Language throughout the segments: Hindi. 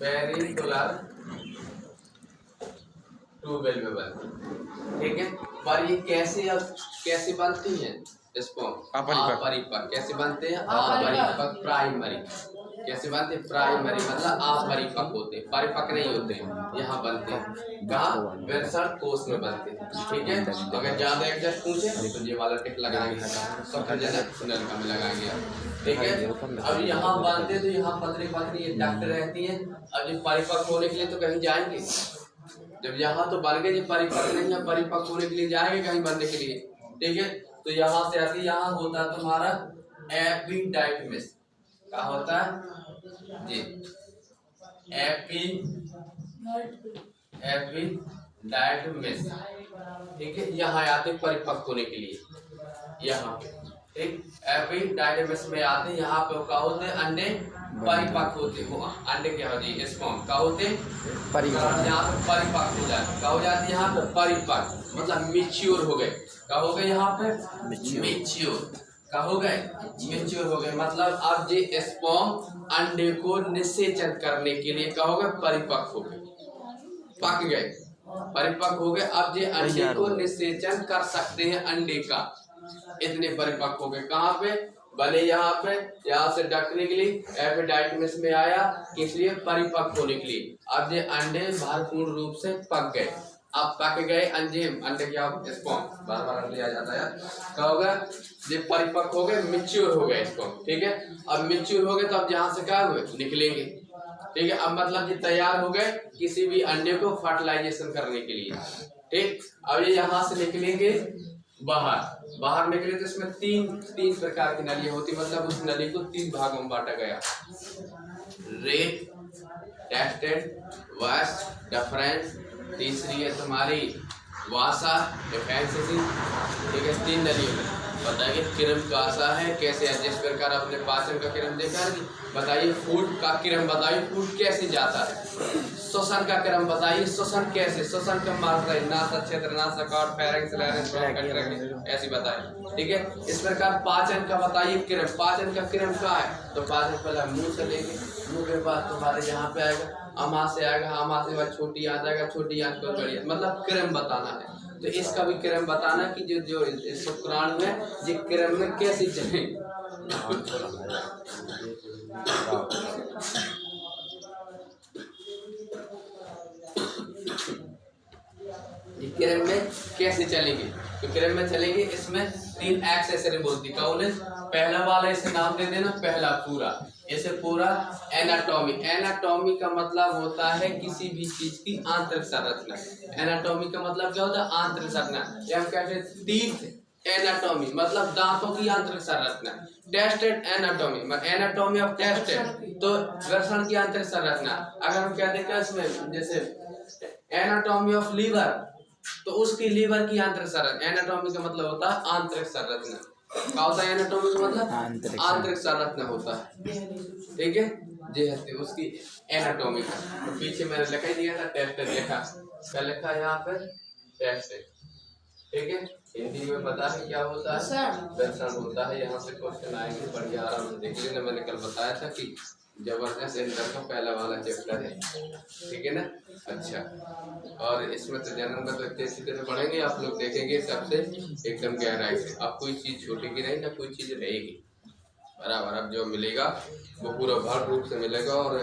पेरिकुलर ट्यूबवेल में बनती है, ठीक है। पर ये कैसे बनती है? इसको अपरिपक्व कैसे बनते हैं? अपरिपक्व प्राइमरी कैसे बनते हैं? प्राइमरी मतलब अपरिपक्व होते हैं, परिपक्व नहीं होते हैं। यहाँ बनते हैं कहाँ? विरसठ कोष में बनते हैं, ठीक है। अगर ज्यादा एग्जैक्ट पूछे तो ये वाला टिक लगाएंगे, सुनल का में लगाएंगे, ठीक है। अब यहाँ बनते तो यहाँ पतली पतली ये डक्ट रहती है। अब ये परिपक्व होने के लिए तो कहीं जाएंगे, जब यहाँ तो बन गए, परिपक्व नहीं है, परिपक्व होने के लिए जाएंगे कहीं बनने के लिए, ठीक है। तो यहाँ से आती, यहाँ होता है तुम्हारा एपिडाइडमिस। क्या होता है जी? एपिडाइडमिस, ठीक है। यहाँ आते परिपक्व होने के लिए, यहाँ पे ठीक एपिडाइडमिस में आते। यहाँ पे क्या होते हैं? अंडे परिपक्व होते हो, अंडे क्या होते हैं? स्पर्म क्या होते हैं? यहाँ पे परिपक्व हो जाते, क्या हो जाती है? यहाँ पे परिपक्व मतलब मैच्योर हो गए। क्या हो गए? यहाँ पे मैच्योर, क्या हो गए? मैच्योर हो गए। मतलब अब ये स्पर्म अंडे को निषेचन करने के लिए क्या हो गए? परिपक्व हो गए, पक गए, परिपक्व हो गए। अब ये अंडे को निषेचन कर सकते हैं, अंडे का, इतने परिपक्व हो गए। कहाँ पे बने? यहाँ पे, यहाँ से डक्ट निकली, एपिडाइडमिस में आया, किस लिए? परिपक्व होने के लिए। अब ये अंडे भरपूर रूप से पक गए। अब पक गए अंडे, अंडे क्या? स्पर्म, बार बार लिया जाता है, क्या होगा? ये परिपक्व हो गए, मैच्योर हो गए स्पर्म, ठीक है। अब मैच्योर हो गए तो अब यहाँ से क्या हुए? निकलेंगे, ठीक है। अब मतलब ये तैयार हो गए किसी भी अंडे को फर्टिलाइजेशन करने के लिए, ठीक। अब ये यहाँ से निकलेंगे बाहर निकले तो इसमें तीन प्रकार की नलियां होती, मतलब उस नली को 3 भागों में बांटा गया। Rate, tested, vast, difference. तीसरी है तुम्हारी वासा, डिफेंसिसी, ठीक है। 3 नलियों में बताइए क्रम कैसा है, कैसे है? जिस प्रकार आपने पाचन का क्रम देखा है, बताइए फूड का क्रम बताइए, फूड कैसे जाता है। श्वसन का क्रम बताइए, श्वसन कैसे? श्वसन का मात्रा नासा क्षेत्र, नासाकार, फेरिंक्स, लैरिंक्स, ऐसी बताइए, ठीक है। इस प्रकार पाचन का बताइए क्रम, पाचन का क्रम क्या है? तो पाचन पहले मुंह से लेंगे, मुंह के बाद तुम्हारे यहाँ पे आएगा, अमा से आएगा, अमा से बाद छोटी आंत आएगा, छोटी आंत को बड़ी, मतलब क्रम बताना है। तो इसका भी क्रम बताना कि जो शुक्राणु है ये क्रम में कैसे चले। ये क्रम में कैसे चलेंगे? तो क्रम में चलेंगे, इसमें 3 एक्सेसरी बोलती। कौन है? पहला वाला इसे नाम दे देना, पहला पूरा, इसे पूरा एनाटॉमी। एनाटॉमी का मतलब होता है किसी भी चीज की आंतरिक संरचना। एनाटॉमी का मतलब क्या होता है? आंतरिक संरचना। या हम कहते हैं टीथ एनाटॉमी, मतलब दांतों की आंतरिक संरचना। Tested anatomy, anatomy of tested, तो घर्षण की आंतरिक संरचना। अगर हम कहते हैं इसमें जैसे एनाटॉमी ऑफ लीवर, तो उसकी लीवर की आंतरिक संरचना। एनाटॉमी का मतलब होता है आंतरिक संरचना। क्या होता है एनाटॉमी का मतलब? आंतरिक संरचना होता है, ठीक है। जी है उसकी एनाटॉमी का। तो पीछे मैंने लिखा ही दिया था टेस्टेड, लिखा क्या लिखा है यहाँ पे? टेस्टेड, ठीक है। हिंदी में पता है क्या होता है? दर्शन होता है। यहाँ से क्वेश्चन आएंगे, बढ़िया आराम से देख लेना। मैंने कल बताया था कि जबरदस्त इंटर का पहला वाला चैप्टर है, ठीक है ना। अच्छा, और इसमें तो जन्म का तो इतने से पढ़ेंगे आप लोग, देखेंगे सबसे एकदम गहराई से। अब कोई चीज छूटेगी नहीं, ना कोई चीज रहेगी, बराबर। अब जो मिलेगा वो पूरा भर रूप से मिलेगा और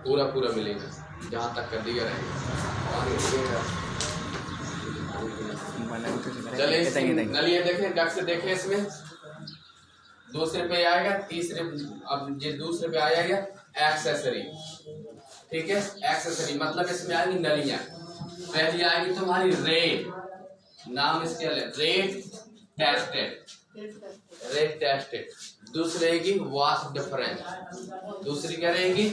पूरा मिलेगा, जहाँ तक कर दिया रहेगा। चले नलिया देखें, डक से देखें, इसमें दूसरे पे आएगा, तीसरे, अब ये दूसरे पे आएगा एक्सेसरी, ठीक है। एक्सेसरी मतलब इसमें आएगी नलियां। पहली आएगी तुम्हारी रेट, नाम इसके रेट टेस्टेड, रेट टेस्टेड। दूसरी रहेगी वाश डिफरेंस, दूसरी क्या रहेगी?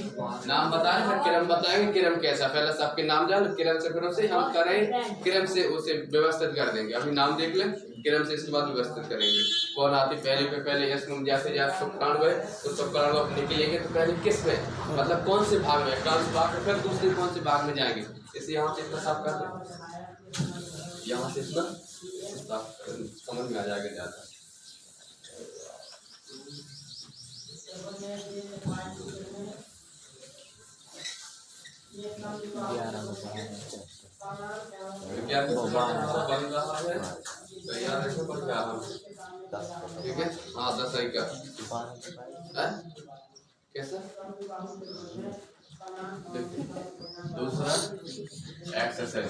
नाम बताएं, फिर क्रम बताएंगे क्रम कैसा। पहले सबके नाम जान, क्रम से क्रम से हम करें, क्रम से उसे व्यवस्थित कर देंगे। अभी नाम देख लें, क्रम से इसके बाद व्यवस्थित करेंगे। कौन आती पहले पे? पहले इसमें जैसे जैसे शुक्राणु है तो शुक्राणु अब निकलेंगे तो पहले किस में, मतलब कौन से भाग में? ट्रांस भाग, फिर दूसरे कौन से भाग में जाएंगे। इसे यहाँ से इतना साफ कर दें, यहाँ से इतना समझ में आ जाएगा ज्यादा। बन रहा है तो याद रखो पर क्या ठीक है। हाँ 10 का कैसा दूसरा एक्सरसाइज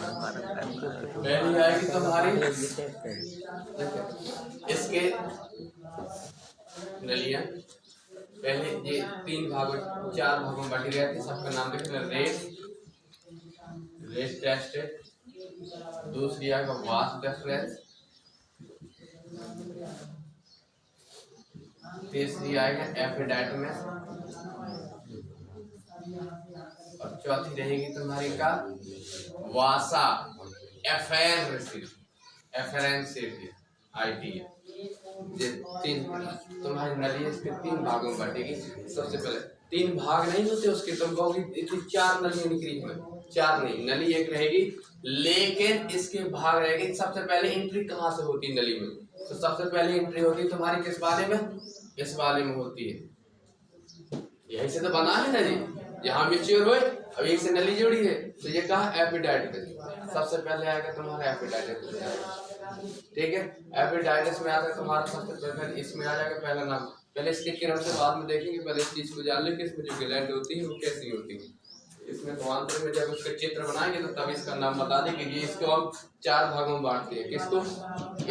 पहली आएगी तुम्हारी इसके नलियां पहले ये 4 भागों में बांटी गई थी। सबका नाम लिखना रेट टेस्ट। दूसरी आएगा वास्ट डिफरेंस। तीसरी आएगा एपिडाइडमिस और चौथी रहेगी तुम्हारी का वासा एफरेंसिटी आईटी। ये 3 तुम्हारी नली इसके 3 भागों में बांटेगी। सबसे पहले 3 भाग नहीं होते उसके, तुम कहोगी इतनी 4 नलियां निकली हुई। 4 नहीं, नली एक रहेगी लेकिन इसके भाग रहेंगे। सबसे पहले एंट्री कहाँ से होती है नली में? तो सबसे पहले एंट्री होती है तुम्हारी किस वाले में? इस वाले में होती है। यही से तो बना है ना जी, यहाँ मैच्योर हुए अब एक से नली जोड़ी है तो ये कहा एपिडाइडिस। सबसे पहले आएगा तुम्हारा एपिडाइडिस, ठीक है। एपिडाइडिस में आता है तुम्हारा सबसे पहले इसमें आ जाएगा पहला नाम। पहले इसके क्रम से बाद में देखेंगे, पहले इस चीज को जान ले कि इसमें जो ग्लैंड होती है वो कैसी होती है। इसमें समांतर में जब उसका चित्र बनाएंगे तो तब इसका नाम बता देंगे कि इसको हम 4 भागों में बांटते हैं। किसको?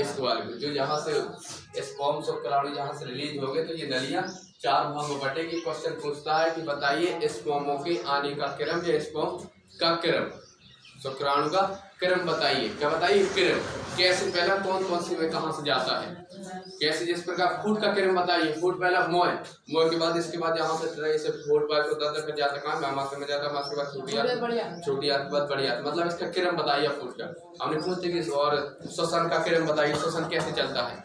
इस वाले को, जो यहाँ से स्पर्म्स और शुक्राणु यहाँ से रिलीज हो गए तो ये नलियां 4 भागों में बटेगी। क्वेश्चन पूछता है कि बताइए स्पर्मों के आने का क्रम या स्पर्म का क्रम, शुक्राणु का क्रम बताइए। क्या बताइए? क्रम कैसे, पहला कौन सी में कहाँ से जाता है कैसे। जिस प्रकार फूड का क्रम बताइए। फूड पहला मोय के बाद इसके बाद यहाँ से फूड बाइक होता है, फिर जाता कहाँ मामा में जाता है, मामा के बाद छोटी आंत के बाद बड़ी आंत। मतलब इसका क्रम बताइए फूड का। हमने पूछते कि और श्वसन का क्रम बताइए, श्वसन कैसे चलता है,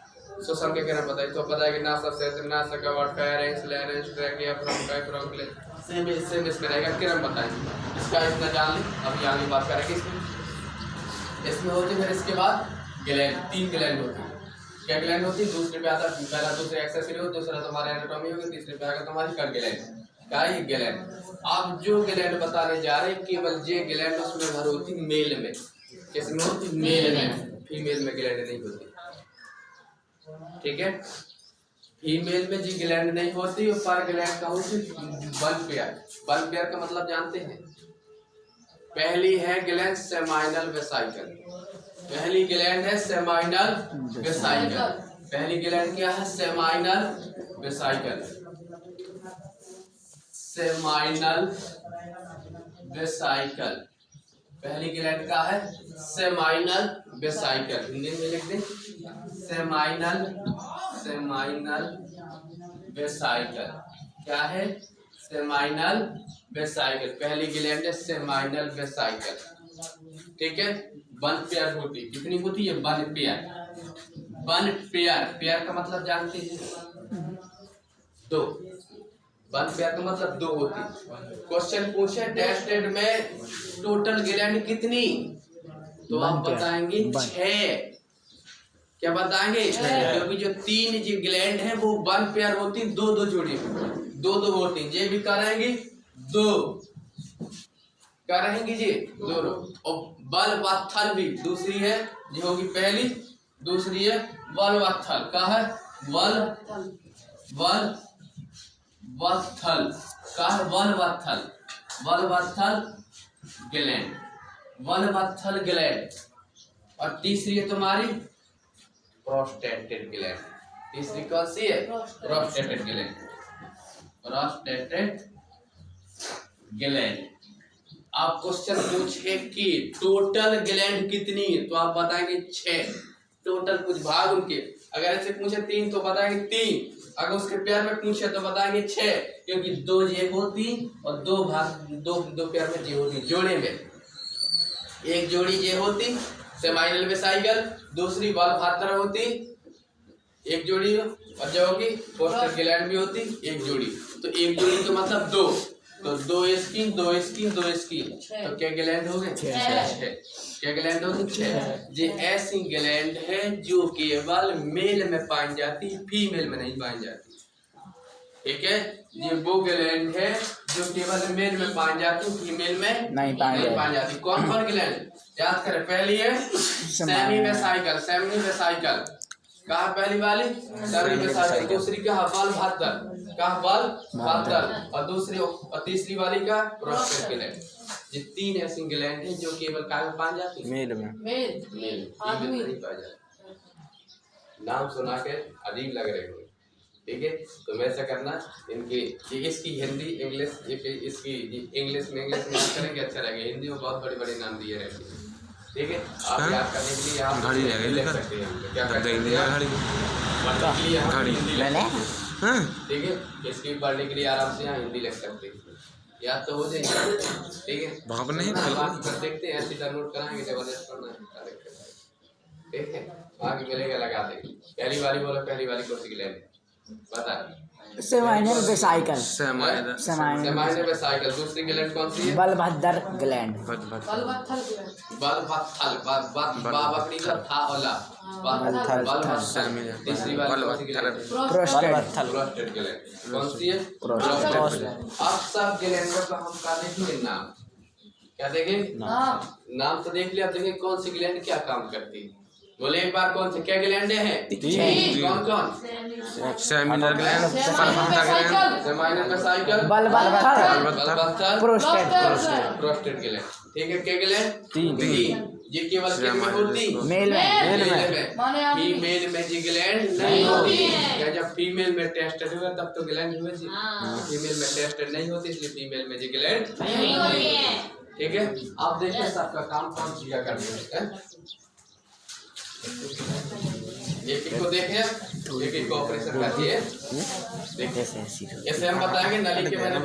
श्वसन के क्रम बताइए। तो बताया कि नासा सेम इसमें रहेगा क्रम बताइए। इसका इतना जान लें, अभी आगे बात करेंगे। इसमें होती है फिर इसके बाद ग्लैंड, 3 ग्लैंड होती है। क्या ग्लैंड होती है? दूसरे पे आता है पहला, दूसरे एक्सेसरी हो, दूसरा तुम्हारा एनाटॉमी होगी, तीसरे पे आएगा तुम्हारी कट ग्लैंड। क्या है ये ग्लैंड? आप जो ग्लैंड बताने जा रहे हैं केवल ये ग्लैंड उसमें भर होती मेल में। किसमें होती? मेल में। फीमेल में ग्लैंड नहीं होती, ठीक है। फीमेल में जी ग्लैंड नहीं होती। पर ग्लैंड का होती बल्ब पेयर। बल्ब पेयर का मतलब जानते हैं? पहली है ग्लैंड सेमाइनल वेसाइकल। पहली ग्लैंड है सेमाइनल वेसाइकल। पहली ग्लैंड क्या है? Seminal vesicle. सेमाइनल वेसाइकल पहली ग्लैंड का है सेमाइनल वेसाइकल। हिंदी में लिख दें सेमाइनल वेसाइकल। क्या है? Seminal vesicle. पहली ग्लैंड है सेमाइनल वेसाइकल, ठीक है। 1 पेयर होती, कितनी होती है? 1 पेयर। 1 पेयर, पेयर का मतलब जानते हैं? 2। 1 पेयर का मतलब 2 होती। क्वेश्चन पूछे टेस्टेड में टोटल ग्लैंड कितनी, तो आप बताएंगे 6। क्या बताएंगे? क्योंकि जो 3 जो ग्लैंड है वो 1 पेयर होती, 2 जोड़ी 2 होती। ये भी कराएंगे 2 क्या रहेंगी जी? 2। और बलवत्थल भी दूसरी है जो होगी पहली, दूसरी है बलवत्थल। क्या है? बलवत्थल का है बलवत्थल ग्लैंड, बलवत्थल ग्लैंड। और तीसरी है तुम्हारी प्रोस्टेटेड ग्लैंड। तीसरी कौन सी है? प्रोस्टेटेड ग्लैंड। प्रोस्टेटेड ग्लैंड। आप क्वेश्चन पूछे कि टोटल ग्लैंड कितनी है तो आप बताएंगे 6। टोटल कुछ भाग उनके, अगर ऐसे पूछे 3 तो बताएंगे 3। अगर उसके पेयर में पूछे तो बताएंगे 6, क्योंकि 2 ये होती और 2 भाग 2 पेयर में ये होती। जोड़े में एक जोड़ी ये होती सेमाइनल वेसाइकल, दूसरी बलवत्थल होती एक जोड़ी, और जो होगी पोस्टर ग्लैंड भी होती एक जोड़ी। तो एक जोड़ी तो मतलब 2, तो 2 इसकी 2 इसकी 2 इसकी, तो क्या ग्लैंड हो गए? 6। क्या ग्लैंड हो गए? 6। ये ऐसी ग्लैंड है जो केवल मेल में पाई जाती, फीमेल में नहीं पाई जाती, ठीक है। ये वो ग्लैंड है जो केवल मेल में पाई जाती, फीमेल में नहीं पाई जाती। कौन कौन ग्लैंड याद करें? पहली है सेमी वेसाइकल, सेमी वेसाइकल कहा पहली वाली सेमी वेसाइकल, दूसरी क्या बल भातर, कहा बल भातर, और दूसरी और तीसरी वाली का प्रोस्टेट ग्लैंड। ये तीन ऐसी ग्लैंड है जो केवल काय में पाई जाती है? मेल में, मेल आदमी नहीं पाई जाती। नाम सुना के अजीब लग रहे हो, ठीक है? तो वैसा करना इनकी, इसकी हिंदी इंग्लिश, इसकी इंग्लिश में बात करेंगे अच्छा लगेगा। हिंदी में बहुत बड़े बड़े नाम दिए रहते हैं, ठीक है? आप याद करने के लिए आप घड़ी लिख सकते हैं, क्या करते हैं घड़ी, ठीक है? इसकी पढ़ने के लिए आराम से यहाँ हिंदी लिख सकते हैं, याद तो हो जाएगी, ठीक है? वहाँ नहीं देखते हैं, ऐसी नोट कराएंगे, जबरदस्त पढ़ना है, ठीक है? आगे मिलेगा लगा देंगे। पहली वाली बोलो, पहली वाली कौन सी ग्लैंड बता? Seminal vesicle, seminal vesicle. दूसरी ग्लैंड कौन सी है? बलभद्र ग्लैंड, बलभत्थल, बकरी का था औला बलभत्थल। तीसरी वाली कौन सी ग्लैंड? Prostate gland. कौन सी है? प्रोस्टेट। अब सब ग्लैंडों का हम का देखेंगे नाम, क्या देखेंगे? नाम तो देख लिया, देखेंगे कौन सी ग्लैंड क्या काम करती है। बोले एक बार, कौन से क्या ग्लैंड है? कौन कौन? सेमिनल ग्लैंड, सेमाइनल वेसाइकल, बलभत्थल, प्रोस्टेट ग्लैंड, ठीक है? क्या ग्लैंड? तीन। ये केवल किस में होती? मेल में। फीमेल में जी ग्लैंड नहीं होती है। जब फीमेल में टेस्टेड हुआ तब तो ग्लैंड हुए जी, फीमेल में टेस्टेड नहीं होती, इसलिए फीमेल में जी ग्लैंड नहीं होती है, ठीक है? आप देखिए सबका काम कौन किया करते हैं, एक एक को देखें, एक एक को ऑपरेशन करती है। ऐसे हम बताएंगे नली के बारे में,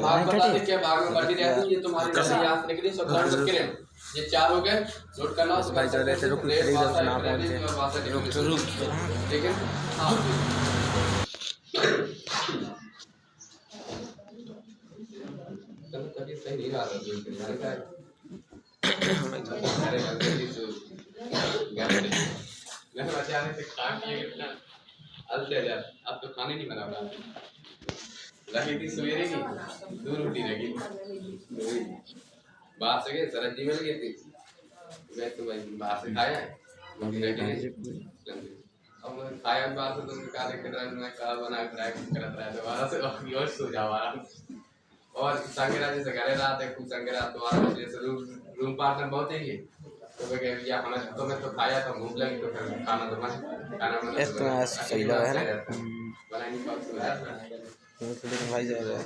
भाग बता दे क्या भाग में बढ़ती रहती है। ये तुम्हारी नली याद रखने के लिए सब ध्यान रख लें। ये चार हो गए, नोट करना हो तो ठीक है? हाँ तभी सही नहीं रहा बचाने से खा किए अब तो खाने नहीं बना रहा, रखी थी सवेरे की 2 रोटी रखी बाहर से, गए सरजी मिल गई थी, मैं तो भाई बाहर से खाया अब मैं खाया बाहर से, तुमने कहा लेकर मैं कहा बना ट्राई करता रहा दोबारा से और सो जाओ आराम। और संगेरा जैसे घरे रात है, खूब संगेरा तो आराम से रूम पार्टनर बहुत है, तो मैं कह दिया हमें तो मैं तो खाया था, भूख लगी तो फिर खाना तो मैं खाना मतलब सही लगा है ना, बनाई नहीं पाऊँ भाई जाएगा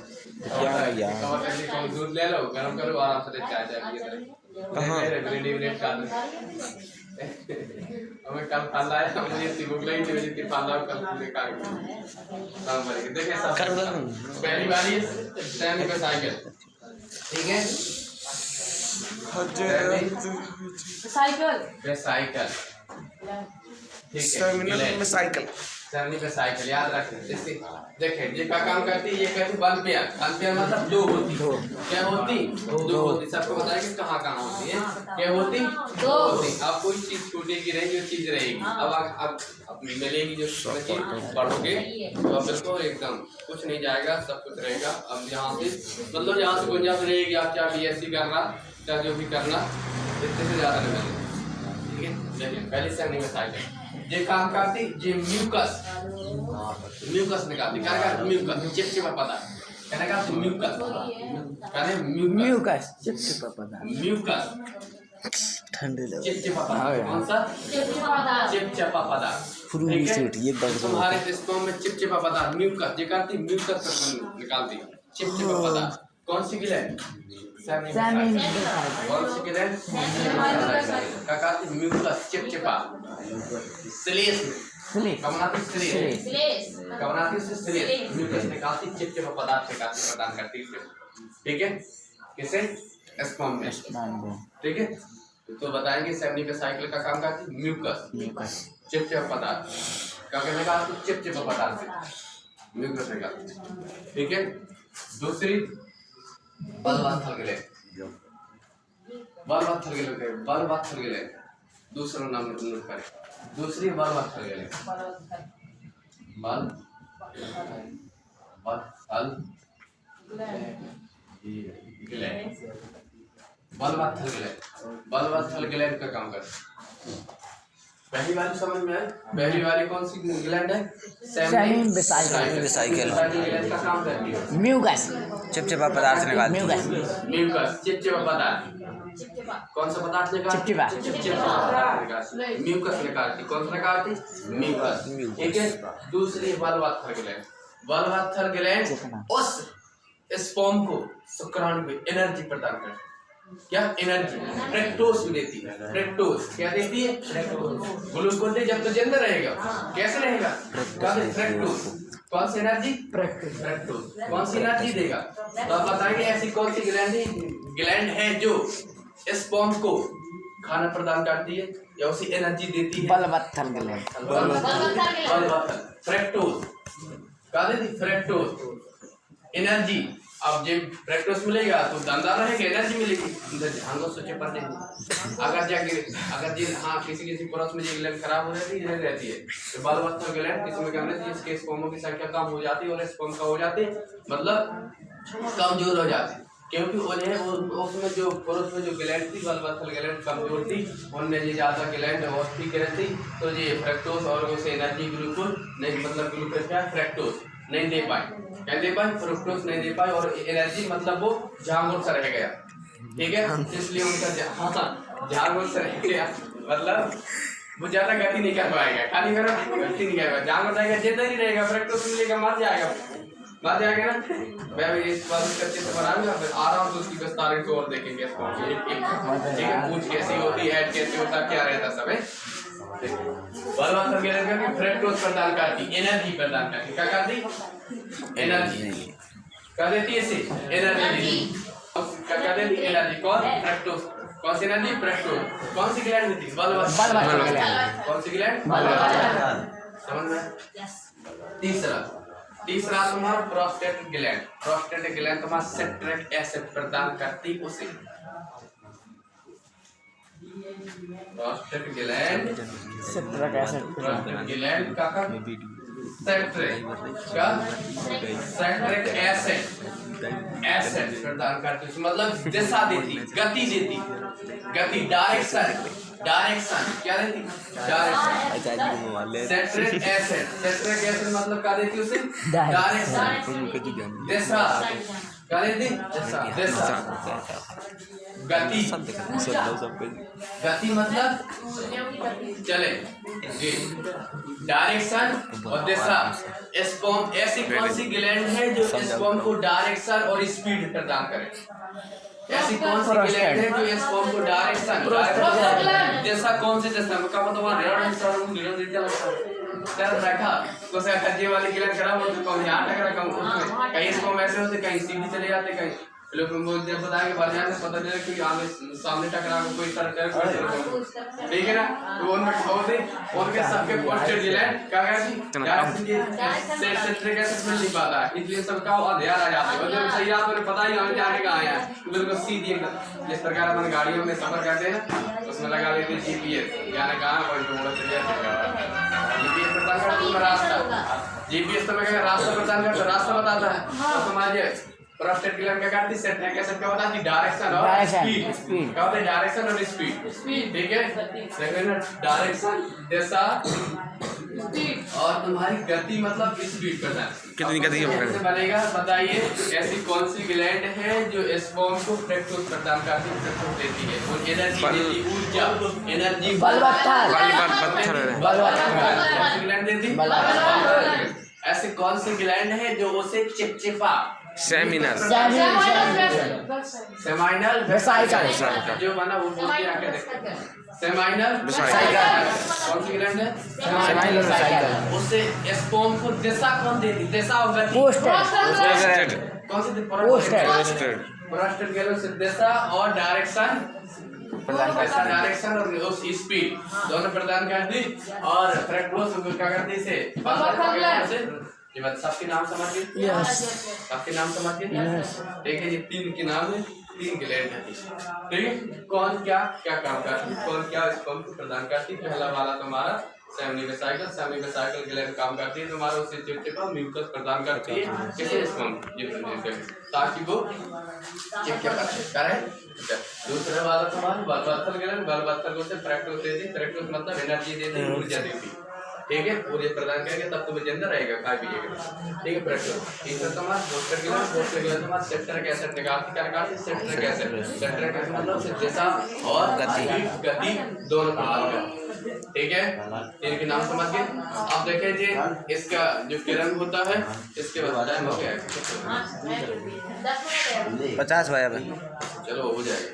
क्या यार। दूध ले लो, गरम करो, आराम से चाय चाय पिए। कहां रेडी खा हमें कल फल आया, मुझे इतनी भूख लगी थी, मुझे इतनी फल आया कल पूरे खा गए काम भर के। देखिए सब पहली बारी सेमी वेसाइकल, ठीक है? वेसाइकल, ठीक है? सेमी वेसाइकल याद रखें। देखें ये क्या काम करती है, ये कहती बल पेयर, बल पेयर मतलब दो होती, क्या होती? दो होती। सबको बताया कि कहाँ कहाँ होती है, क्या होती? दो होती। अब कोई चीज छूटेगी नहीं, जो चीज रहेगी अब मिलेगी, जो चीज पढ़ोगे तो बिल्कुल एकदम कुछ नहीं जाएगा, सब कुछ रहेगा। अब यहाँ से मतलब यहाँ से गुंजाइश रहेगी, आप क्या BSc करना, क्या जो भी करना, इतने से ज्यादा नहीं मिलेगा, ठीक है? चलिए पहले सेमी वेसाइकल ये काम करती, ये म्यूकस निकालती, क्या करती? म्यूकस चिपचिपा पता कहने का म्यूकस, कहने म्यूकस चिपचिपा पता, म्यूकस ठंडे चिपचिपा पता, कौन सा? चिपचिपा पता, तुम्हारे स्पर्म में चिपचिपा पता म्यूकस, ये करती म्यूकस निकालती, चिपचिपा पता। कौन सी ग्लैंड? कौन सी ग्लैंड? क्या कहती? म्यूकस चिपचिपा श्लेष में कवनाती श्लेष म्यूकस निकालती, चिपचिपा पदार्थ प्रदान करती है, ठीक है? किसे? स्पर्म में, ठीक है? तो बताएंगे सेमी वेसाइकल का काम करती म्यूकस चिपचिपा पदार्थ, क्या कहने का? चिपचिपा पदार्थ से म्यूकस निकालती, ठीक है? दूसरी बलवत्थल ग्लैंड, दूसरा नाम नोट करें, दूसरी बलवत्थल ग्लैंड, बलवत्थल ग्लैंड, बलवत्थल ग्लैंड। बलवत्थल ग्लैंड का काम करता है। पहली वाली समझ में है? पहली वाली कौन सी ग्लैंड है? सेमी बेसाइकल ग्लैंड का काम करती है म्यूकस चिपचिपा पदार्थ निकालती है। म्यूकस, चिपचिपा पदार्थ। कौन सा पदार्थ निकालती? चिपचिपा पदार्थ। म्यूकस निकालती। कौन सा निकालती? म्यूकस। ठीक है। दूसरी बलवत्थल ग्लैंड। बलवत्थल ग्लैंड उस स्पर्म को, शुक्राणु को एनर्जी प्रदान करती है। क्या? एनर्जी। फ्रक्टोज देती है। फ्रक्टोज क्या देती है? फ्रक्टोज। ग्लूकोज जब तो जिंदा रहेगा, कैसे रहेगा? फ्रक्टोज। कौन सी एनर्जी? फ्रक्टोज। कौन सी एनर्जी देगा? तो आप बताएंगे ऐसी कौन सी ग्लैंड है जो स्पर्म को खाना प्रदान करती है या उसी एनर्जी देती है? बलवत्थल ग्लैंड। बलवत्थल। फ्रक्टोज क्या देती? Fructose energy. अब जब फ्रक्टोज मिलेगा तो दमदार रहेगा, एनर्जी मिलेगी। अंदर सोचे पर नहीं। अगर जिन किसी पुरुष में जो ग्लैंड खराब हो जाती है रहती है तो बलवत्थल ग्लैंड किसी में क्या रहती है, इसके स्पर्मों की संख्या कम हो जाती है और स्पर्म का हो जाते मतलब कमजोर हो जाते, क्योंकि उन्हें उसमें जो पुरुष में जो ग्लैंड थी, बलवत्थल ग्लैंड कमजोर थी, उनमें ये ज्यादा ग्लैंड और ठीक रहती, तो ये फ्रक्टोज और उसे एनर्जी ग्लूकोज नहीं, मतलब ग्लूकोज क्या फ्रक्टोज नहीं दे पाए, क्या दे पाए? फ्रक्टोज नहीं दे पाए और एनर्जी मतलब वो झांगुर सा रह गया। ठीक है, इसलिए उनका झांगुर सा रह गया, मतलब वो ज्यादा गति नहीं कर पाएगा, खाली करो गति नहीं करेगा, झांगुर रहेगा, जिंदा नहीं रहेगा, फ्रक्टोज मिलेगा मर जाएगा ना। मैं भी इस बात करके तो बनाऊंगा, फिर आराम से उसकी विस्तार को और देखेंगे इसको। ठीक है, पूछ कैसी होती है, कैसे होता, क्या रहता सब है। बलवत्थल ग्लैंड फ्रक्टोज प्रदान करती, एनर्जी प्रदान करती, क्या करती? एनर्जी। क्या देती है इसे? एनर्जी। क्या देती? एनर्जी। कौन? फ्रक्टोज। कौन सी एनर्जी? फ्रक्टोज। कौन सी ग्लैंड देती? बलवत्थल ग्लैंड। कौन सी ग्लैंड? बलवत्थल। समझ में? तीसरा तुम्हारा प्रोस्टेट ग्लैंड। प्रोस्टेट ग्लैंड तुम्हारा सिट्रिक एसिड प्रदान करती उसे। Prostate gland citric acid gland का एसिड प्रदान करती है, मतलब दिशा देती, गति देती, गति, डायरेक्शन क्या देती? डायरेक्शन। सिट्रिक एसिड मतलब क्या देती उसे? डायरेक्शन, दिशा। क्या देती? दिशा। गति मतलब चले जी, डायरेक्शन और दिशा। स्पर्म ऐसी कौन सी ग्लैंड है जो स्पर्म को डायरेक्शन और स्पीड प्रदान करे? ऐसी कौन सी ग्लैंड है जो स्पर्म को डायरेक्शन दिशा, कौन सी दिशा में? कब तो रखा तो से खज्जे वाली ग्लैंड खराब होती, कौन यहाँ टकरा, कहीं कहीं स्पर्म ऐसे होते, कहीं सीधी चले जाते, कहीं लोग जब बताएंगे बाहर जाने पता चले कि आगे सामने टकरा कोई तरह, ठीक है ना। तो उनमें होते उनके सबके प्रोस्टेट ग्लैंड क्या कहती है? सिट्रिक एसिड मिल नहीं पाता है, इसलिए सबका अध्ययन आ जाते हैं। जब सही रात में पता ही हमें जाने का आया है, बिल्कुल सीधी एकदम। जिस प्रकार अपन गाड़ियों में सफर करते हैं उसमें लगा लेते GPS, जाने कहाँ कोई GPS प्रदान करता है रास्ता। GPS तो मैं कहता रास्ता प्रदान करता, रास्ता बताता है। तो समझिए प्रोस्टेट ग्लैंड क्या करती है? सिट्रिक एसिड क्या बताती है? डायरेक्शन और स्पीड। क्या होता है? डायरेक्शन और स्पीड। ठीक है, सेकंड डायरेक्शन, दिशा और तुम्हारी गति मतलब स्पीड प्रदान। कितनी गति कैसे बनेगा बताइए? ऐसी कौन सी ग्लैंड है जो स्पर्म को फ्रक्टोज प्रदान करती है, फ्रक्टोज देती है और एनर्जी देती, ऊर्जा, एनर्जी। बलवत्थल ग्लैंड देती। ऐसी कौन सी ग्लैंड है जो उसे चिपचिपा सेमिनल सेमाइनल वेसाइकल जो बना वो बोलते हैं, आके देखते हैं। सेमाइनल कौन सी ग्लैंड है? Seminal vesicle. उससे स्पर्म को दिशा कौन देती? दिशा और गति। प्रोस्टेट कौन सी? प्रोस्टेट ग्लैंड से दिशा और डायरेक्शन डायरेक्शन और उस स्पीड दोनों प्रदान करती। और फ्रक्टोज क्या करती इसे? ये बात सबके नाम समझ गए? सबके नाम समझ गए? देखिए ये तीन के नाम है, तीन ग्लैंड है। ठीक है, कौन क्या क्या काम करती, कौन क्या स्पर्म को प्रदान करती? पहला वाला तुम्हारा सेमी वेसाइकल ग्लैंड काम करती है, तुम्हारे उस चिपचिपा म्यूकस प्रदान करती है किसे ताकि वो करे। दूसरे वाला तुम्हारा बलवत्तर ग्लैंड, बलवत्तर को से प्रैक्टिस देती, प्रैक्टिस मतलब एनर्जी देती, ऊर्जा देती, ठीक है, ऊर्जा प्रदान करेंगे तब तुम्हें जिंदा रहेगा, खा पिएगा, ठीक है। प्रैक्टिस तीसरा तुम्हारा पोस्टर ग्लैंड तुम्हारा सेंट्रिक एसिड निकालती, क्या निकालती? सेंट्रिक एसिड मतलब दिशा और गति दोनों प्रदान करती, ठीक है। इनके नाम समझ गए। अब देखें जी इसका जो किरण होता है, इसके बाद टाइम हो गया 50 भाई अब चलो हो जाएगा,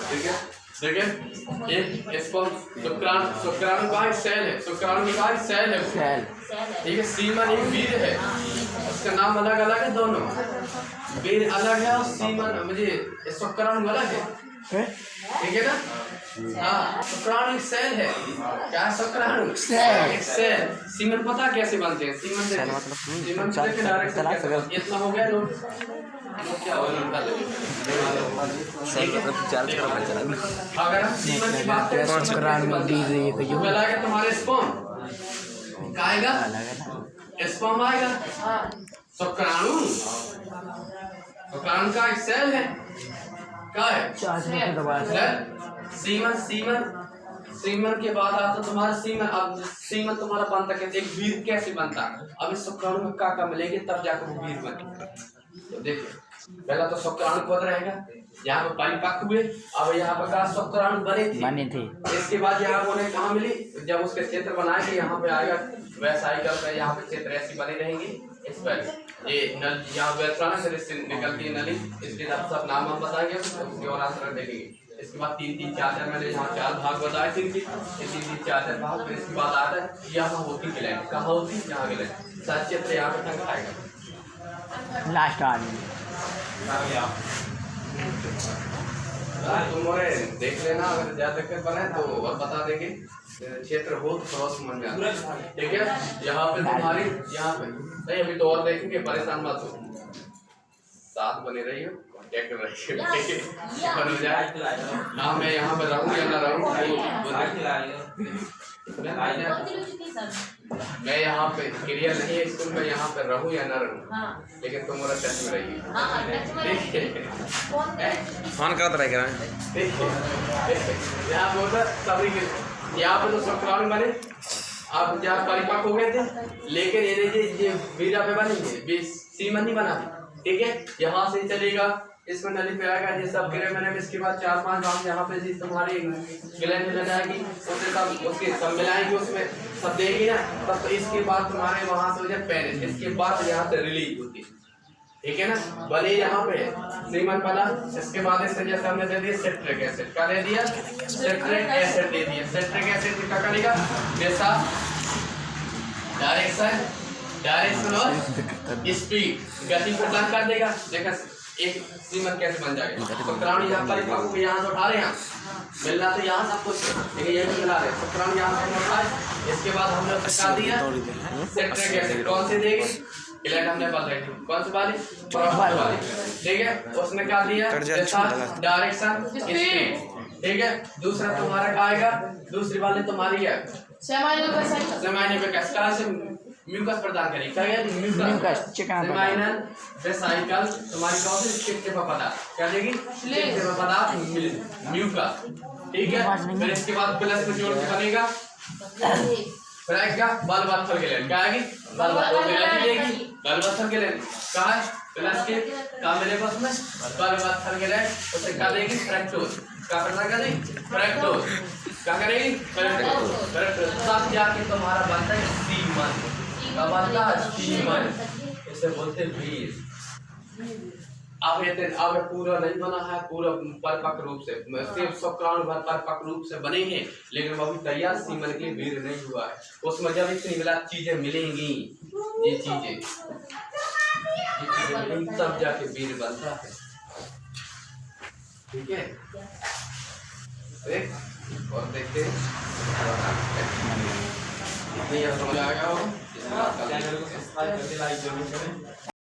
ठीक है। देखिए इसको शुक्राणु का एक सेल है, शुक्राणु का एक सेल है, ठीक है। सीमन एक वीर है, उसका नाम अलग अलग है, दोनों वीर अलग है और सीमन मुझे शुक्राणु अलग है, ठीक है ना। हाँ, शुक्राणु एक सेल है, क्या है? शुक्राणु एक सेल। सीमन पता कैसे बनते हैं? सीमन देखिए डायरेक्ट इतना हो गया लोग क्या हो अगर हम सीमन की बात करें तुम्हारे स्पर्म क्या आएगा? स्पर्म आएगा। शुक्राणु का एक सेल है, क्या है? सीमन के बाद आता तुम्हारा सीमन। अब सीमन तुम्हारा बनता कैसे? एक वीर कैसे बनता? अब इस शुक्राणु में क्या मिलेगी तब जाकर वो वीर बनेगा। तो देखिए पहला तो शुक्राणु पद रहेगा, यहाँ पे परिपक्व हुए, अब यहाँ पर का शुक्राणु बने थे। इसके बाद यहाँ उन्हें कहाँ मिली? जब उसके क्षेत्र बनाएंगे यहाँ पे आएगा वेसाइकल पे, यहाँ पे क्षेत्र ऐसी बनी रहेंगी। इस पर ये नल यहाँ वेस्ट्राना से निकलती है नली, इसके सब नाम हम बताएंगे, उसके और आंसर देखेंगे। इसके बाद 3-3 4-4 मैंने यहाँ 4 भाग बताए थे, 3-3 4-4 भाग। फिर इसके बाद आता है यहाँ होती ग्लैंड, कहाँ होती? यहाँ ग्लैंड सचित्र यहाँ पे तक आएगा लास्ट आदमी। तुम्हारे देख लेना, अगर ज्यादा कर बने तो और बता देंगे, क्षेत्र हो तो थोड़ा समझ में आता है, ठीक है। यहाँ पे तुम्हारी यहाँ पे नहीं, अभी तो और देखेंगे, परेशान मत हो, साथ बने रही हो, कांटेक्ट में रहिए, बन जाए। हाँ मैं यहाँ पे रहूँ या ना रहूँ, मैं यहाँ पे क्लियर नहीं है स्कूल में, यहाँ पे रहूँ या ना रहूँ, लेकिन तुम मेरा टच में रहिए, फोन करते रहेगा। यहाँ बोलता सभी के यहाँ पे तो शुक्राणु बने, आप जहाँ परिपक्व हो गए थे, लेकिन ये वीरा पे बनेंगे, सीमन नहीं बना, ठीक है। यहाँ से चलेगा, इसमें नली पे आएगा, ये सब गिरे मैंने। इसके बाद 4-5 बार यहाँ पे जी तुम्हारी ग्लैंड मिल जाएगी, उससे सब उसके सब मिलाएंगे, उसमें सब देगी ना, तब तो इसके बाद तुम्हारे वहाँ से हो जाए पेनिस, इसके बाद यहाँ से रिलीज होती है, ठीक है ना। बने यहाँ पे सीमन बना, इसके बाद इससे जैसे हमने दे दिया सेट्रिक एसिड, क्या दे दिया? सेट्रिक एसिड दे दिया। सेट्रिक एसिड क्या करेगा? जैसा डायरेक्शन और स्पीड, गति प्रदान कर देगा। देखा एक सीमन कैसे बन जाएगा? शुक्राणु यहाँ पर यहाँ से उठा रहे हैं, मिलना तो यहाँ सब कुछ, लेकिन यही मिला रहे शुक्राणु यहाँ से उठाए। इसके बाद हमने बता दिया सेट्रिक एसिड, कौन से देगी? ग्लैंड हमने बताई थी, कौन सी वाली? वाली, ठीक है। उसने क्या दिया? जैसा डायरेक्शन स्पीड, ठीक है। दूसरा तुम्हारा क्या आएगा? दूसरी वाली तुम्हारी है सेमाइनल म्यूकस प्रदान करेगी, क्या है? म्यूकस सेमाइनल वेसाइकल तुम्हारी कौन सी? चिपचिपा पदार्थ, क्या देगी? चिपचिपा पदार्थ म्यूकस, ठीक है। फिर इसके बाद प्लस में जोड़ के बनेगा बलवत्तर ग्लैंड, क्या आएगी? बलवत्तर ग्लैंड देगी, बलवत्तर ग्लैंड कहाँ है? प्लस के क्या मिलेगा उसमें? बलवत्तर ग्लैंड, उसे क्या देगी? फ्रैक्टोज, क्या प्रदान करेगी? फ्रैक्टोज, क्या करेगी? फ्रैक्टोज, तब जाके तुम्हारा बनता है सीमन, क्या बनता है? सीमन, इसे बोलते हैं वीर। अब पूरा नहीं बना है, पूरा परिपक्व रूप से, सिर्फ शुक्राणु भर परिपक्व रूप से बने हैं, लेकिन वो अभी तैयार सीमन के लिए वीर नहीं हुआ है। उसमें जब इतनी मिला चीजें मिलेंगी, ये चीजें मिलेंगी तब जाके वीर बनता है, ठीक है। और देखते हैं समझ आ गया होगा।